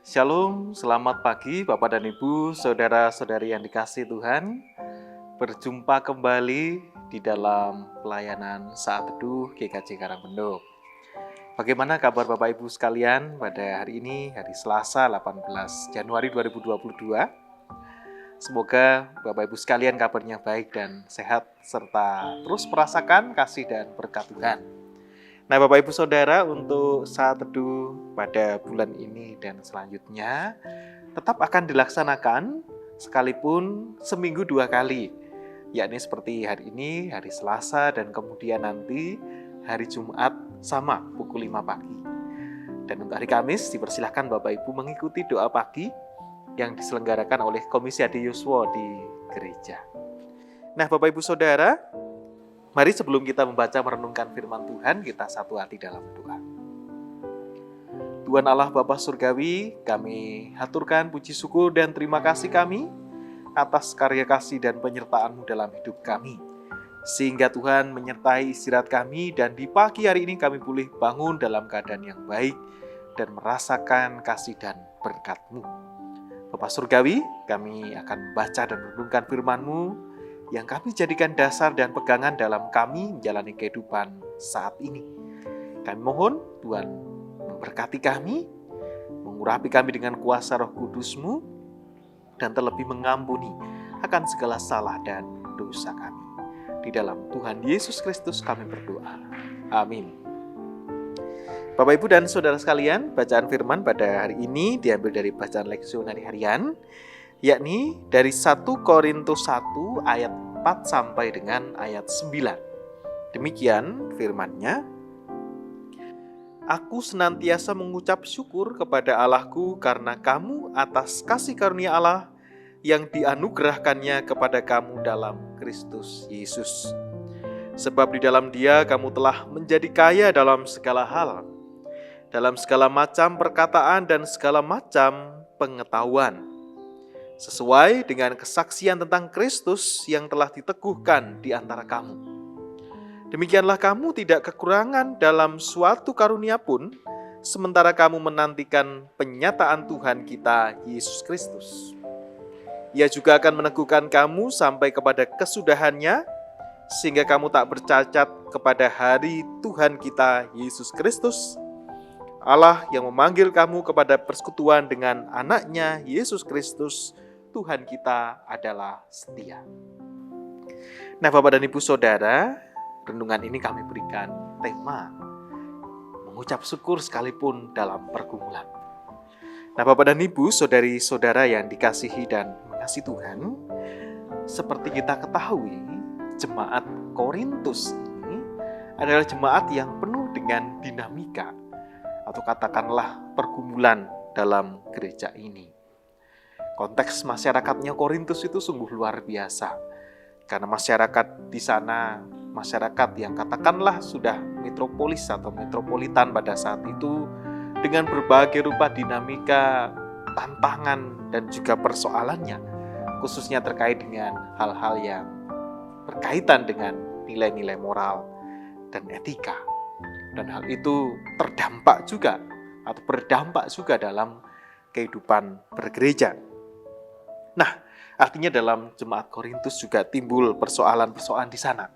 Shalom, selamat pagi Bapak dan Ibu, saudara-saudari yang dikasihi Tuhan. Berjumpa kembali di dalam pelayanan Saat Teduh GKJ Karangmendok. Bagaimana kabar Bapak Ibu sekalian pada hari ini, hari Selasa 18 Januari 2022? Semoga Bapak Ibu sekalian kabarnya baik dan sehat, serta terus merasakan kasih dan berkat Tuhan. Nah Bapak Ibu Saudara, untuk Saat Teduh pada bulan ini dan selanjutnya tetap akan dilaksanakan sekalipun seminggu 2 kali, yakni seperti hari ini, hari Selasa, dan kemudian nanti hari Jumat sama pukul 5 pagi. Dan untuk hari Kamis dipersilahkan Bapak Ibu mengikuti doa pagi yang diselenggarakan oleh Komisi Adi Yuswo di gereja. Nah Bapak Ibu Saudara, mari sebelum kita membaca merenungkan firman Tuhan, kita satu hati dalam doa. Tuhan Allah Bapa Surgawi, kami haturkan puji syukur dan terima kasih kami atas karya kasih dan penyertaan-Mu dalam hidup kami. Sehingga Tuhan menyertai istirahat kami dan di pagi hari ini kami boleh bangun dalam keadaan yang baik dan merasakan kasih dan berkat-Mu. Bapa Surgawi, kami akan membaca dan merenungkan firman-Mu yang kami jadikan dasar dan pegangan dalam kami menjalani kehidupan saat ini. Kami mohon Tuhan memberkati kami, mengurapi kami dengan kuasa Roh Kudus-Mu, dan terlebih mengampuni akan segala salah dan dosa kami. Di dalam Tuhan Yesus Kristus kami berdoa. Amin. Bapak Ibu dan Saudara sekalian, bacaan firman pada hari ini diambil dari bacaan leksionari harian, yakni dari 1 Korintus 1 ayat 4 sampai dengan ayat 9. Demikian firman-Nya. Aku senantiasa mengucap syukur kepada Allahku karena kamu atas kasih karunia Allah yang dianugerahkannya kepada kamu dalam Kristus Yesus. Sebab di dalam Dia kamu telah menjadi kaya dalam segala hal, dalam segala macam perkataan dan segala macam pengetahuan, sesuai dengan kesaksian tentang Kristus yang telah diteguhkan di antara kamu. Demikianlah kamu tidak kekurangan dalam suatu karunia pun, sementara kamu menantikan penyataan Tuhan kita Yesus Kristus. Ia juga akan meneguhkan kamu sampai kepada kesudahannya, sehingga kamu tak bercacat kepada hari Tuhan kita Yesus Kristus. Allah yang memanggil kamu kepada persekutuan dengan anaknya Yesus Kristus, Tuhan kita adalah setia. Nah Bapak dan Ibu Saudara, renungan ini kami berikan tema mengucap syukur sekalipun dalam pergumulan. Nah Bapak dan Ibu, saudari-saudara yang dikasihi dan mengasihi Tuhan, seperti kita ketahui, jemaat Korintus ini adalah jemaat yang penuh dengan dinamika, atau katakanlah pergumulan dalam gereja ini. Konteks masyarakatnya Korintus itu sungguh luar biasa. Karena masyarakat di sana, masyarakat yang katakanlah sudah metropolis atau metropolitan pada saat itu, dengan berbagai rupa dinamika, tantangan, dan juga persoalannya, khususnya terkait dengan hal-hal yang berkaitan dengan nilai-nilai moral dan etika. Dan hal itu berdampak juga dalam kehidupan bergereja. Nah, artinya dalam jemaat Korintus juga timbul persoalan-persoalan di sana.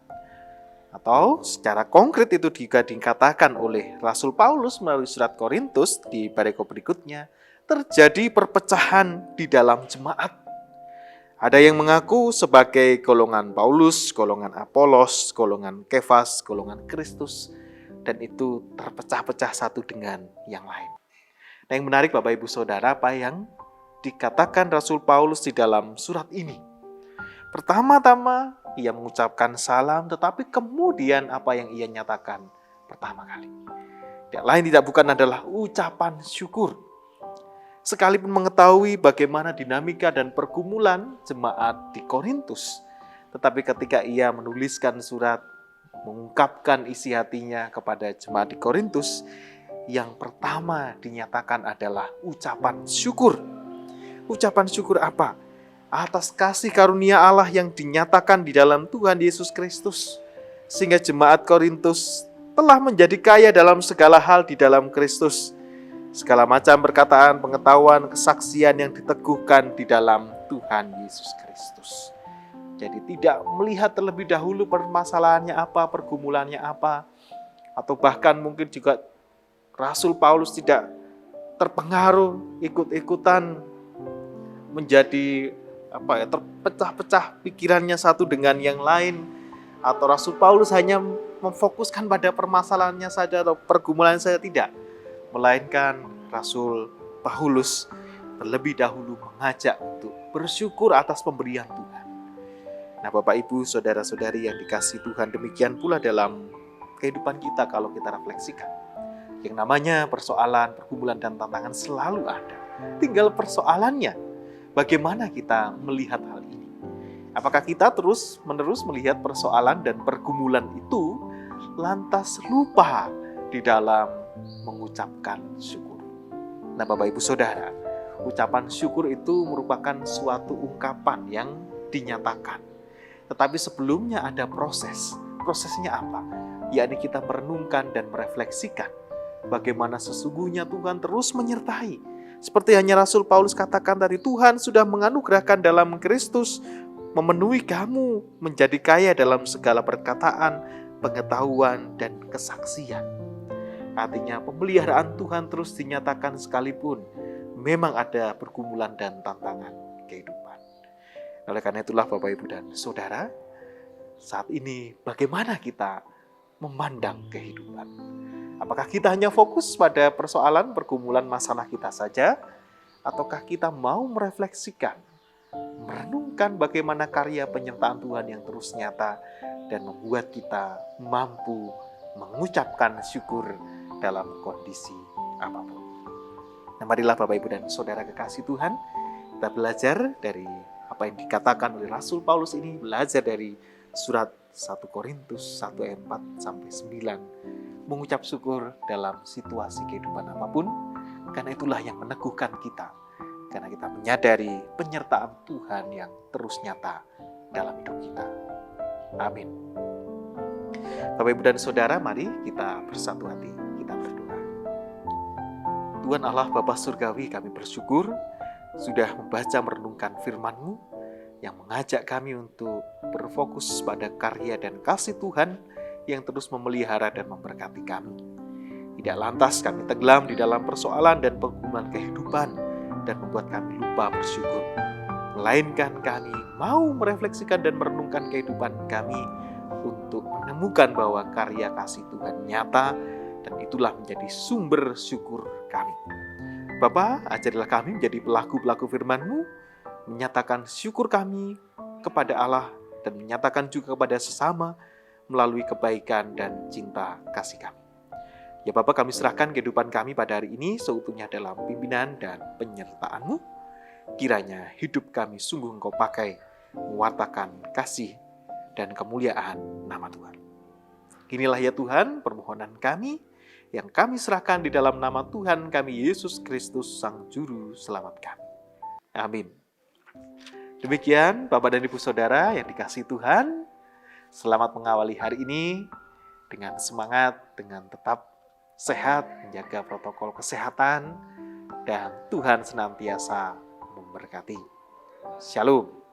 Atau secara konkret itu juga dikatakan oleh Rasul Paulus melalui surat Korintus di perikop berikutnya, terjadi perpecahan di dalam jemaat. Ada yang mengaku sebagai golongan Paulus, golongan Apolos, golongan Kefas, golongan Kristus, dan itu terpecah-pecah satu dengan yang lain. Nah yang menarik Bapak Ibu Saudara, apa yang dikatakan Rasul Paulus di dalam surat ini? Pertama-tama ia mengucapkan salam, tetapi kemudian apa yang ia nyatakan pertama kali? Tidak lain tidak bukan adalah ucapan syukur. Sekalipun mengetahui bagaimana dinamika dan pergumulan jemaat di Korintus, tetapi ketika ia menuliskan surat, mengungkapkan isi hatinya kepada jemaat di Korintus, yang pertama dinyatakan adalah ucapan syukur. Ucapan syukur apa? Atas kasih karunia Allah yang dinyatakan di dalam Tuhan Yesus Kristus, sehingga jemaat Korintus telah menjadi kaya dalam segala hal di dalam Kristus, segala macam perkataan, pengetahuan, kesaksian yang diteguhkan di dalam Tuhan Yesus Kristus. Jadi tidak melihat terlebih dahulu permasalahannya apa, pergumulannya apa, atau bahkan mungkin juga Rasul Paulus tidak terpengaruh ikut-ikutan menjadi terpecah-pecah pikirannya satu dengan yang lain, atau Rasul Paulus hanya memfokuskan pada permasalahannya saja atau pergumulan saja, tidak, melainkan Rasul Paulus terlebih dahulu mengajak untuk bersyukur atas pemberian Tuhan. Nah, Bapak Ibu, saudara-saudari yang dikasihi Tuhan, demikian pula dalam kehidupan kita kalau kita refleksikan. Yang namanya persoalan, pergumulan, dan tantangan selalu ada. Tinggal persoalannya, bagaimana kita melihat hal ini? Apakah kita terus-menerus melihat persoalan dan pergumulan itu lantas lupa di dalam mengucapkan syukur? Nah, Bapak Ibu Saudara, ucapan syukur itu merupakan suatu ungkapan yang dinyatakan. Tetapi sebelumnya ada proses. Prosesnya apa? Yakni kita merenungkan dan merefleksikan bagaimana sesungguhnya Tuhan terus menyertai. Seperti hanya Rasul Paulus katakan tadi, Tuhan sudah menganugerahkan dalam Kristus, memenuhi kamu menjadi kaya dalam segala perkataan, pengetahuan, dan kesaksian. Artinya pemeliharaan Tuhan terus dinyatakan sekalipun memang ada pergumulan dan tantangan kehidupan. Oleh karena itulah Bapak Ibu dan Saudara, saat ini bagaimana kita memandang kehidupan? Apakah kita hanya fokus pada persoalan, pergumulan, masalah kita saja? Ataukah kita mau merefleksikan, merenungkan bagaimana karya penyertaan Tuhan yang terus nyata dan membuat kita mampu mengucapkan syukur dalam kondisi apapun? Nah, marilah Bapak Ibu dan Saudara kekasih Tuhan, kita belajar dari apa yang dikatakan oleh Rasul Paulus ini, belajar dari surat 1 Korintus 1 ayat 4 sampai 9. Mengucap syukur dalam situasi kehidupan apapun, karena itulah yang meneguhkan kita. Karena kita menyadari penyertaan Tuhan yang terus nyata dalam hidup kita. Amin. Bapak Ibu dan Saudara, mari kita bersatu hati, kita berdoa. Tuhan Allah Bapa Surgawi, kami bersyukur sudah membaca merenungkan firman-Mu yang mengajak kami untuk berfokus pada karya dan kasih Tuhan yang terus memelihara dan memberkati kami. Tidak lantas kami tenggelam di dalam persoalan dan pergumulan kehidupan dan membuat kami lupa bersyukur. Melainkan kami mau merefleksikan dan merenungkan kehidupan kami untuk menemukan bahwa karya kasih Tuhan nyata dan itulah menjadi sumber syukur kami. Bapa, ajarilah kami menjadi pelaku-pelaku firman-Mu, menyatakan syukur kami kepada Allah dan menyatakan juga kepada sesama melalui kebaikan dan cinta kasih kami. Ya Bapa, kami serahkan kehidupan kami pada hari ini seutuhnya dalam pimpinan dan penyertaan-Mu. Kiranya hidup kami sungguh Engkau pakai mewartakan kasih dan kemuliaan nama Tuhan. Inilah ya Tuhan permohonan kami yang kami serahkan di dalam nama Tuhan kami Yesus Kristus Sang Juru Selamat kami. Amin. Demikian Bapak dan Ibu Saudara yang dikasihi Tuhan, selamat mengawali hari ini dengan semangat, dengan tetap sehat, menjaga protokol kesehatan, dan Tuhan senantiasa memberkati. Shalom.